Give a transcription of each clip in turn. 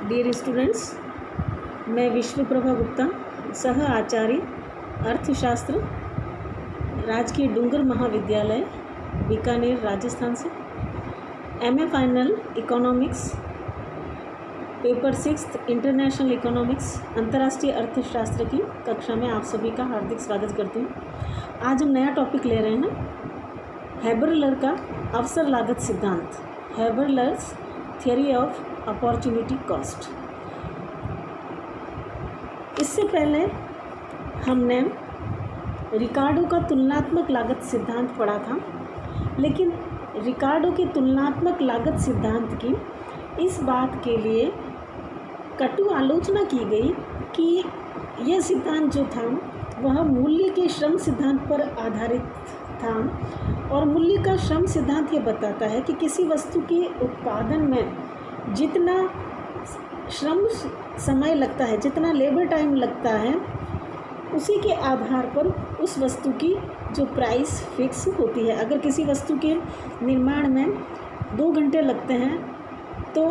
Dear students, मैं विश्वप्रभा गुप्ता, सह आचार्य अर्थशास्त्र, राजकीय डूंगर महाविद्यालय बीकानेर राजस्थान से MA final economics paper 6 international economics अंतर्राष्ट्रीय अर्थशास्त्र की कक्षा में आप सभी का हार्दिक स्वागत करती हूँ। आज हम नया टॉपिक ले रहे हैं हैबरलर का अवसर लागत सिद्धांत, हैबरलर्स थियरी ऑफ अपॉर्चुनिटी कॉस्ट। इससे पहले हमने रिकार्डो का तुलनात्मक लागत सिद्धांत पढ़ा था, लेकिन रिकार्डो के तुलनात्मक लागत सिद्धांत की इस बात के लिए कटु आलोचना की गई कि यह सिद्धांत जो था वह मूल्य के श्रम सिद्धांत पर आधारित था, और मूल्य का श्रम सिद्धांत ये बताता है कि किसी वस्तु के उत्पादन में जितना श्रम समय लगता है, जितना लेबर टाइम लगता है, उसी के आधार पर उस वस्तु की जो प्राइस फिक्स होती है। अगर किसी वस्तु के निर्माण में 2 घंटे लगते हैं तो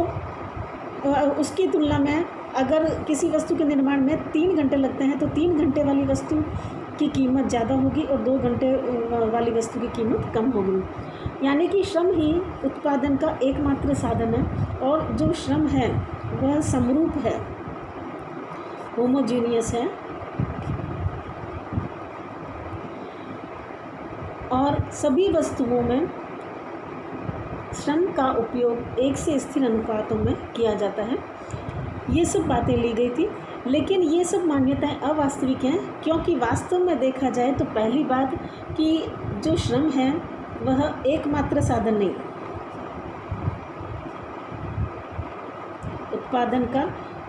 उसकी तुलना में अगर किसी वस्तु के निर्माण में 3 घंटे लगते हैं तो 3 घंटे वाली वस्तु की कीमत ज़्यादा होगी और 2 घंटे वाली वस्तु की कीमत कम होगी। यानी कि श्रम ही उत्पादन का एकमात्र साधन है, और जो श्रम है वह समरूप है, होमोजीनियस है, और सभी वस्तुओं में श्रम का उपयोग एक से स्थिर अनुपातों में किया जाता है। ये सब बातें ली गई थी, लेकिन ये सब मान्यताएं अवास्तविक हैं, क्योंकि वास्तव में देखा जाए तो पहली बात कि जो श्रम है वह एकमात्र साधन नहीं, उत्पादन का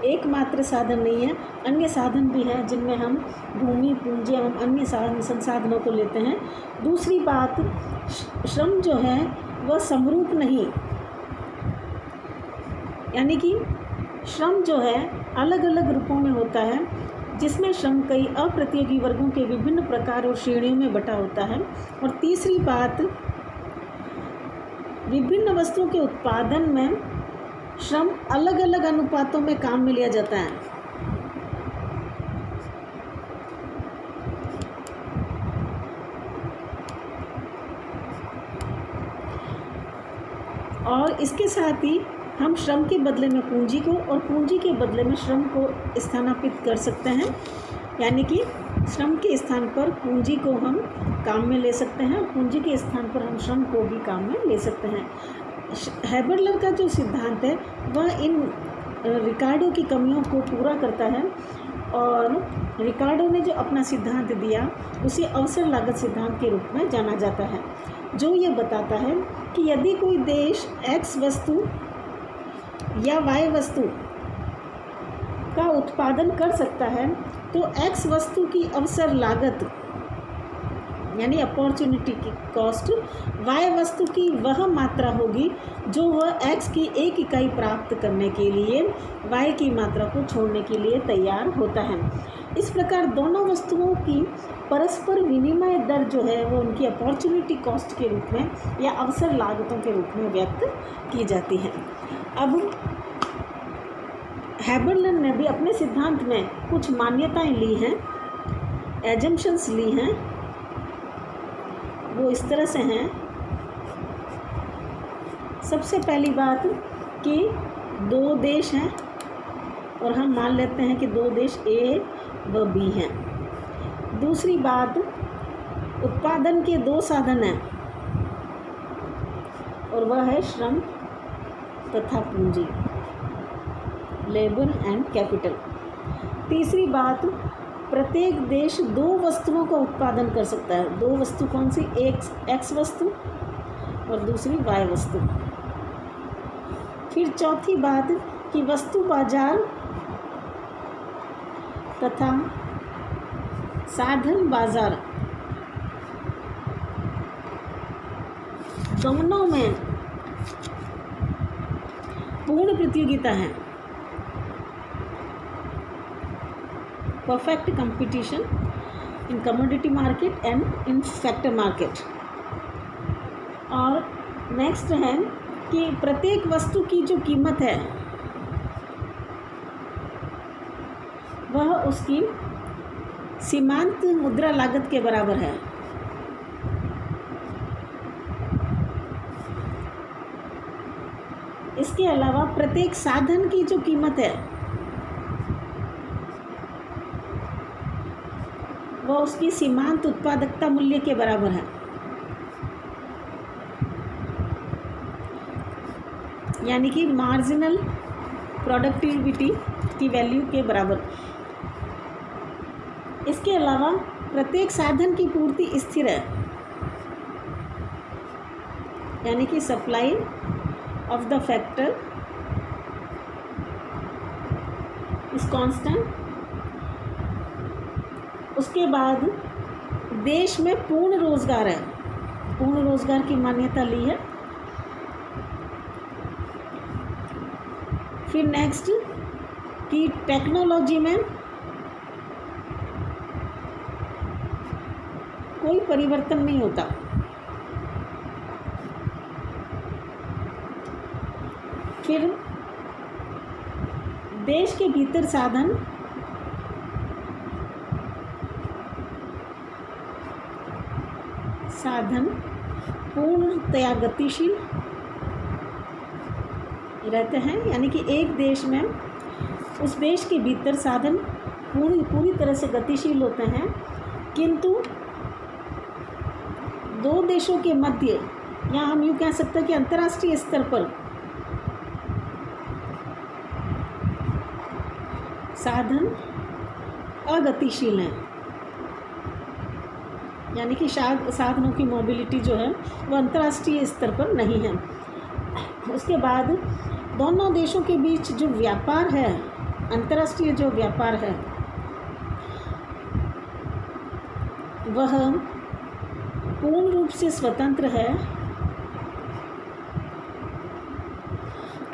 एकमात्र साधन नहीं है। अन्य साधन भी हैं जिनमें हम भूमि, पूंजी एवं अन्य संसाधनों को लेते हैं। दूसरी बात, श्रम जो है वह समरूप नहीं, यानी कि श्रम जो है अलग अलग रूपों में होता है, जिसमें श्रम कई अप्रतियोगी वर्गों के विभिन्न प्रकार और श्रेणियों में बटा होता है। और तीसरी बात, विभिन्न वस्तुओं के उत्पादन में श्रम अलग अलग अनुपातों में काम में लिया जाता है। और इसके साथ ही हम श्रम के बदले में पूंजी को और पूंजी के बदले में श्रम को स्थानापित कर सकते हैं, यानी कि श्रम के स्थान पर पूंजी को हम काम में ले सकते हैं, पूंजी के स्थान पर हम श्रम को भी काम में ले सकते हैं। हैबरलर का जो सिद्धांत है वह इन रिकार्डो की कमियों को पूरा करता है, और रिकार्डो ने जो अपना सिद्धांत दिया उसे अवसर लागत सिद्धांत के रूप में जाना जाता है, जो ये बताता है कि यदि कोई देश X वस्तु या Y वस्तु का उत्पादन कर सकता है तो X वस्तु की अवसर लागत यानी अपॉर्चुनिटी की कॉस्ट Y वस्तु की वह मात्रा होगी जो वह X की एक इकाई प्राप्त करने के लिए Y की मात्रा को छोड़ने के लिए तैयार होता है। इस प्रकार दोनों वस्तुओं की परस्पर विनिमय दर जो है वो उनकी अपॉर्चुनिटी कॉस्ट के रूप में या अवसर लागतों के रूप में व्यक्त की जाती है। अब हैबरलर ने भी अपने सिद्धांत में कुछ मान्यताएं ली हैं, एजम्पशंस ली हैं। वो इस तरह से हैं। सबसे पहली बात कि 2 देश हैं और हम मान लेते हैं कि 2 देश A व B हैं। दूसरी बात, उत्पादन के 2 साधन हैं और वह है श्रम तथा पूंजी, लेबर एंड कैपिटल। तीसरी बात, प्रत्येक देश 2 वस्तुओं का उत्पादन कर सकता है। 2 वस्तु कौन सी? एक X वस्तु और दूसरी Y वस्तु। फिर चौथी बात कि वस्तु बाजार तथा साधन बाजार दोनों में पूर्ण प्रतियोगिता है, perfect competition in commodity market and in sector market. और नेक्स्ट है कि प्रत्येक वस्तु की जो कीमत है वह उसकी सीमांत मुद्रा लागत के बराबर है। इसके अलावा प्रत्येक साधन की जो कीमत है वह उसकी सीमांत उत्पादकता मूल्य के बराबर है, यानी कि मार्जिनल प्रोडक्टिविटी की वैल्यू के बराबर। इसके अलावा प्रत्येक साधन की पूर्ति स्थिर है, यानी कि supply of the factor is constant. उसके बाद देश में पूर्ण रोजगार है, पूर्ण रोजगार की मान्यता ली है। फिर नेक्स्ट कि टेक्नोलॉजी में कोई परिवर्तन नहीं होता। फिर देश के भीतर साधन पूर्णतया गतिशील रहते हैं, यानी कि एक देश में उस देश के भीतर साधन पूरी तरह से गतिशील होते हैं, किंतु दो देशों के मध्य, या हम यूँ कह सकते हैं कि अंतर्राष्ट्रीय स्तर पर साधन अगतिशील हैं, यानी कि साधनों की मोबिलिटी जो है वो अंतर्राष्ट्रीय स्तर पर नहीं है। उसके बाद दोनों देशों के बीच जो व्यापार है, अंतर्राष्ट्रीय जो व्यापार है, वह पूर्ण रूप से स्वतंत्र है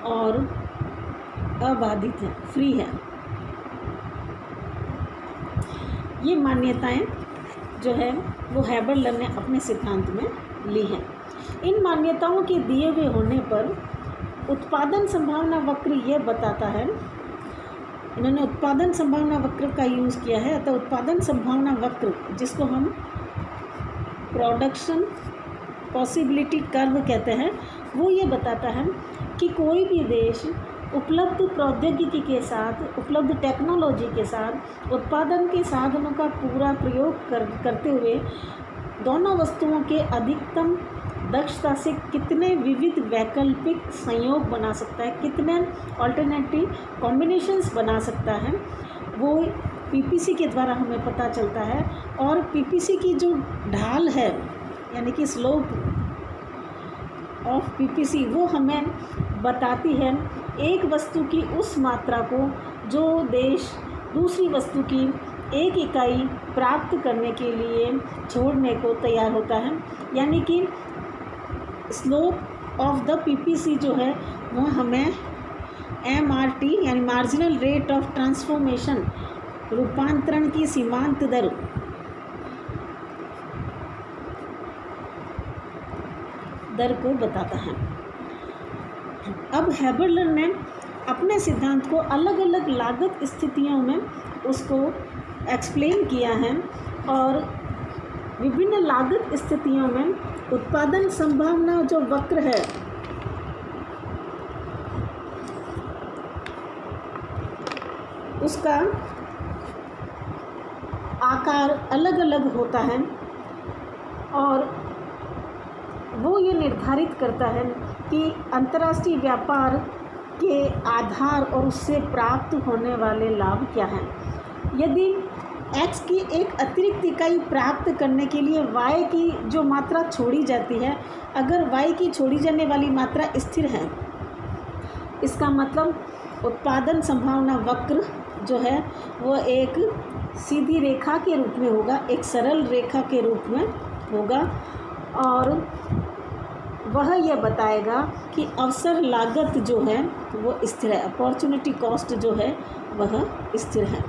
और अबाधित है, फ्री है। ये मान्यताएं जो है वो हैबरलर ने अपने सिद्धांत में ली हैं। इन मान्यताओं के दिए हुए होने पर उत्पादन संभावना वक्र यह बताता है, इन्होंने उत्पादन संभावना वक्र का यूज़ किया है, अतः उत्पादन संभावना वक्र जिसको हम प्रोडक्शन पॉसिबिलिटी कर्व कहते हैं, वो ये बताता है कि कोई भी देश उपलब्ध प्रौद्योगिकी के साथ, उपलब्ध टेक्नोलॉजी के साथ उत्पादन के साधनों का पूरा प्रयोग करते हुए दोनों वस्तुओं के अधिकतम दक्षता से कितने विविध वैकल्पिक संयोग बना सकता है, कितने अल्टरनेटिव कॉम्बिनेशंस बना सकता है, वो पीपीसी के द्वारा हमें पता चलता है। और पीपीसी की जो ढाल है, यानी कि स्लोप ऑफ पीपीसी, वो हमें बताती है एक वस्तु की उस मात्रा को जो देश दूसरी वस्तु की एक इकाई प्राप्त करने के लिए छोड़ने को तैयार होता है, यानी कि स्लोप ऑफ द पीपीसी जो है वो हमें एमआरटी यानी मार्जिनल रेट ऑफ ट्रांसफॉर्मेशन, रूपांतरण की सीमांत दर को बताता है। अब हैबरलर ने अपने सिद्धांत को अलग अलग लागत स्थितियों में उसको एक्सप्लेन किया है और विभिन्न लागत स्थितियों में उत्पादन संभावना जो वक्र है उसका आकार अलग अलग होता है और वो ये निर्धारित करता है कि अंतर्राष्ट्रीय व्यापार के आधार और उससे प्राप्त होने वाले लाभ क्या हैं। यदि x की एक अतिरिक्त इकाई प्राप्त करने के लिए y की जो मात्रा छोड़ी जाती है, अगर y की छोड़ी जाने वाली मात्रा स्थिर है, इसका मतलब उत्पादन संभावना वक्र जो है वो एक सीधी रेखा के रूप में होगा, एक सरल रेखा के रूप में होगा और वह यह बताएगा कि अवसर लागत जो है वो स्थिर है, अपॉर्चुनिटी कॉस्ट जो है वह स्थिर है।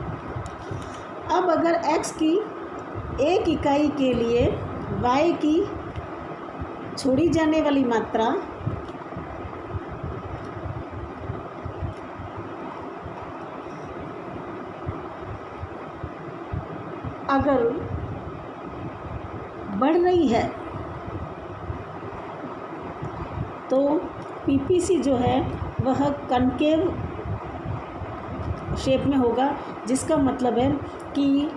अब अगर x की एक इकाई के लिए y की छोड़ी जाने वाली मात्रा अगर बढ़ रही है तो पीपीसी जो है वह कनकेव शेप में होगा, जिसका मतलब है कि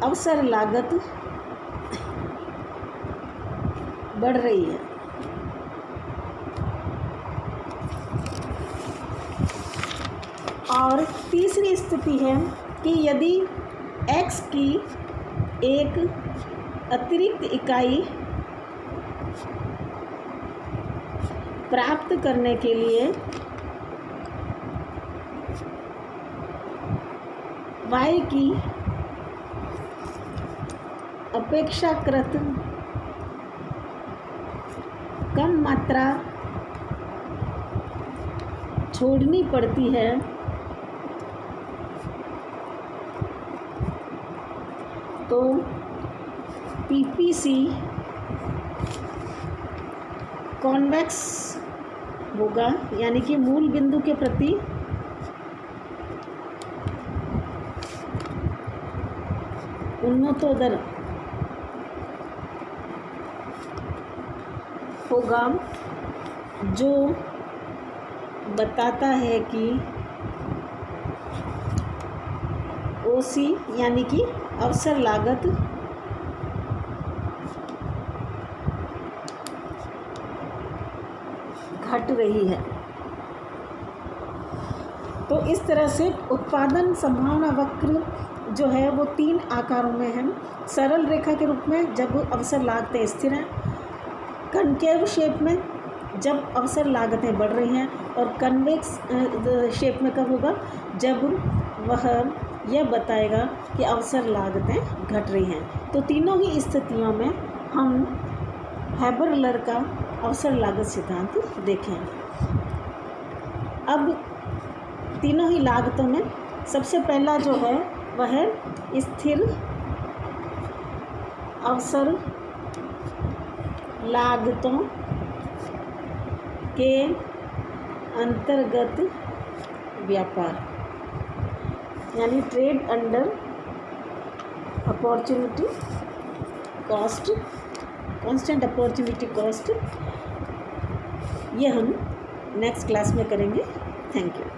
अवसर लागत बढ़ रही है। और तीसरी स्थिति है कि यदि x की एक अतिरिक्त इकाई प्राप्त करने के लिए y की अपेक्षाकृत कम मात्रा छोड़नी पड़ती है तो पीपीसी कॉन्वेक्स होगा, यानी कि मूल बिंदु के प्रति उन्नतोदर होगा, जो बताता है कि ओसी यानी कि अवसर लागत घट रही है। तो इस तरह से उत्पादन संभावना वक्र जो है वो 3 आकारों में है। सरल रेखा के रूप में जब अवसर लागतें स्थिर हैं, कनकेव शेप में जब अवसर लागतें बढ़ रही हैं, और कन्वेक्स शेप में कब होगा, जब वह यह बताएगा कि अवसर लागतें घट रही हैं। तो तीनों ही स्थितियों में हम हैबर-लर का अवसर लागत सिद्धांत देखें। अब तीनों ही लागतों में सबसे पहला जो है वह है स्थिर अवसर लागतों के अंतर्गत व्यापार, यानी trade under opportunity cost, constant opportunity cost. ये हम नेक्स्ट क्लास में करेंगे। Thank you.